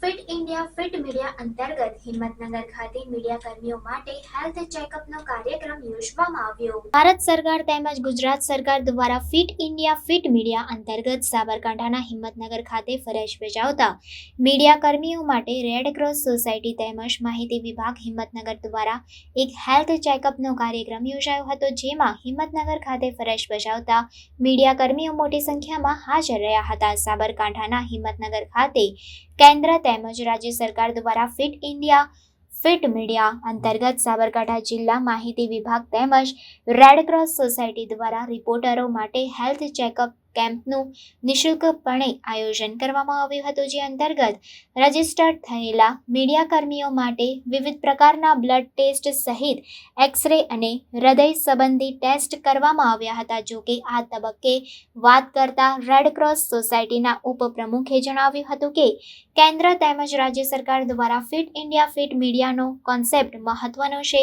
Fit India fit media અંતર્ગત હિંમતનગર ખાતે media કર્મીઓ માટે હેલ્થ ચેકઅપનો કાર્યક્રમ યોજવામાં આવ્યો। ભારત સરકાર તેમજ ગુજરાત સરકાર દ્વારા ફિટ ઇન્ડિયા ફિટ મીડિયા અંતર્ગત સાબરકાંઠાના હિંમતનગર ખાતે ફરજ બજાવતા મીડિયા કર્મીઓ માટે રેડ ક્રોસ સોસાયટી તેમજ માહિતી વિભાગ હિંમતનગર દ્વારા એક હેલ્થ ચેકઅપનો કાર્યક્રમ યોજાયો હતો, જેમાં હિંમતનગર ખાતે ફરજ બજાવતા મીડિયા કર્મીઓ મોટી સંખ્યામાં હાજર રહ્યા હતા। સાબરકાંઠાના હિંમતનગર ખાતે કેન્દ્ર તેમજ રાજ્ય સરકાર દ્વારા ફિટ ઇન્ડિયા ફિટ મીડિયા અંતર્ગત સાબરકાંઠા જિલ્લા માહિતી વિભાગ તેમજ રેડ ક્રોસ સોસાયટી દ્વારા રિપોર્ટરો માટે હેલ્થ ચેકઅપ કેમ્પનું નિઃશુલ્કપણે આયોજન કરવામાં આવ્યું હતું, જે અંતર્ગત રજિસ્ટર્ડ થયેલા મીડિયા કર્મીઓ માટે વિવિધ પ્રકારના બ્લડ ટેસ્ટ સહિત એક્સરે અને હૃદય સંબંધી ટેસ્ટ કરવામાં આવ્યા હતા। જો કે આ તબક્કે વાત કરતા રેડ ક્રોસ સોસાયટીના ઉપપ્રમુખે જણાવ્યું હતું કે કેન્દ્ર તેમજ રાજ્ય સરકાર દ્વારા ફિટ ઇન્ડિયા ફિટ મીડિયાનો કોન્સેપ્ટ મહત્વનો છે।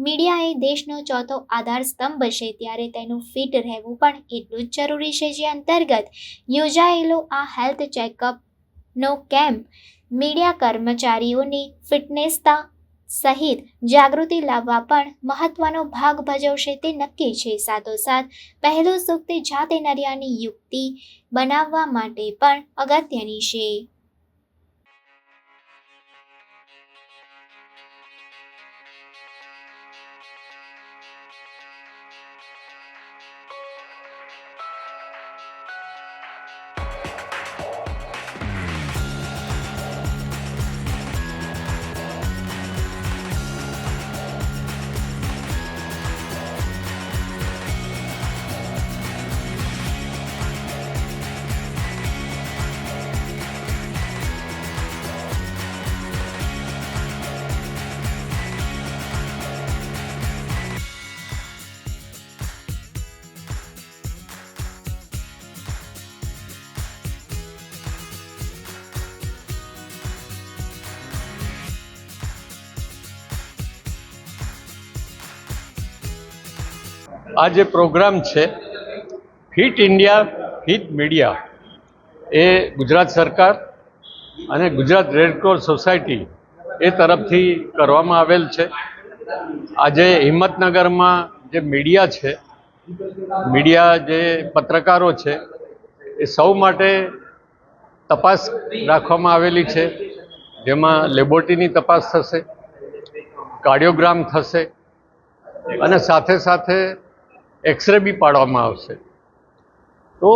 મીડિયા એ દેશનો ચોથો આધાર સ્તંભ છે, ત્યારે તેનું ફિટ રહેવું પણ એટલું જ જરૂરી છે। જે અંતર્ગત યોજાયેલો આ હેલ્થ ચેકઅપનો કેમ્પ મીડિયા કર્મચારીઓની ફિટનેસતા સહિત જાગૃતિ લાવવા પણ મહત્વનો ભાગ ભજવશે તે નક્કી છે। સાથોસાથ પહેલું સૂક્ત જાતે નર્યાની યુક્તિ બનાવવા માટે પણ અગત્યની છે। આ જે પ્રોગ્રામ છે ફિટ ઇન્ડિયા ફિટ મીડિયા એ ગુજરાત સરકાર અને ગુજરાત રેડ ક્રોસ સોસાયટી એ તરફથી કરવામાં આવેલ છે। આજે હિંમતનગરમાં જે મીડિયા છે, મીડિયા જે પત્રકારો છે એ સૌ માટે તપાસ રાખવામાં આવેલી છે, જેમાં લેબોરેટરીની તપાસ થશે, કાર્ડિયોગ્રામ થશે અને સાથે સાથે એક્સરે બી પાડવામાં આવશે। તો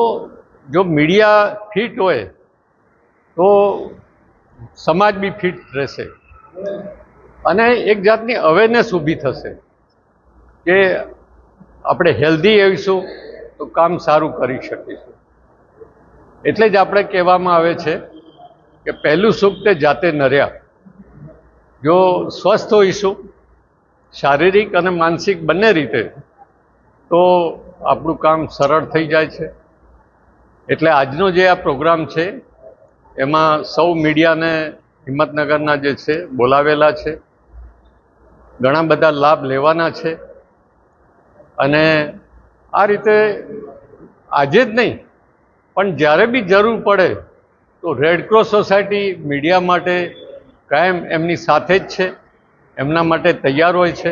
જો મીડિયા ફિટ હોય તો સમાજ બી ફિટ રહેશે અને એક જાતની અવેરનેસ ઊભી થશે કે આપણે હેલ્ધી રહીશું તો કામ સારું કરી શકીશું। એટલે જ આપણે કહેવામાં આવે છે કે પહેલું સુખ તે જાતે નર્યા। જો સ્વસ્થ હોઈશું શારીરિક અને માનસિક બંને રીતે તો આપણું કામ સરળ થઈ જાય છે। એટલે આજનો જે આ પ્રોગ્રામ છે એમાં સૌ મીડિયાને હિંમતનગરના જે છે બોલાવેલા છે, ઘણા બધા લાભ લેવાના છે અને આ રીતે આજે જ નહીં પણ જ્યારે બી જરૂર પડે તો રેડ ક્રોસ સોસાયટી મીડિયા માટે કાયમ એમની સાથે જ છે, એમના માટે તૈયાર હોય છે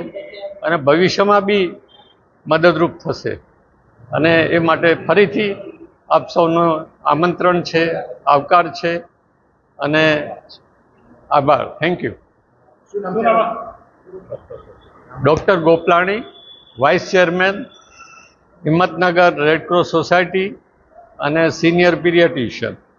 અને ભવિષ્યમાં બી મદદરૂપ થશે। અને એ માટે ફરીથી આપ સૌનું આમંત્રણ છે, આવકાર છે અને આભાર। Thank you. Doctor Goplani, vice chairman, Himmatnagar Red Cross society અને સિનિયર પીડિયાટ્રિશિયન।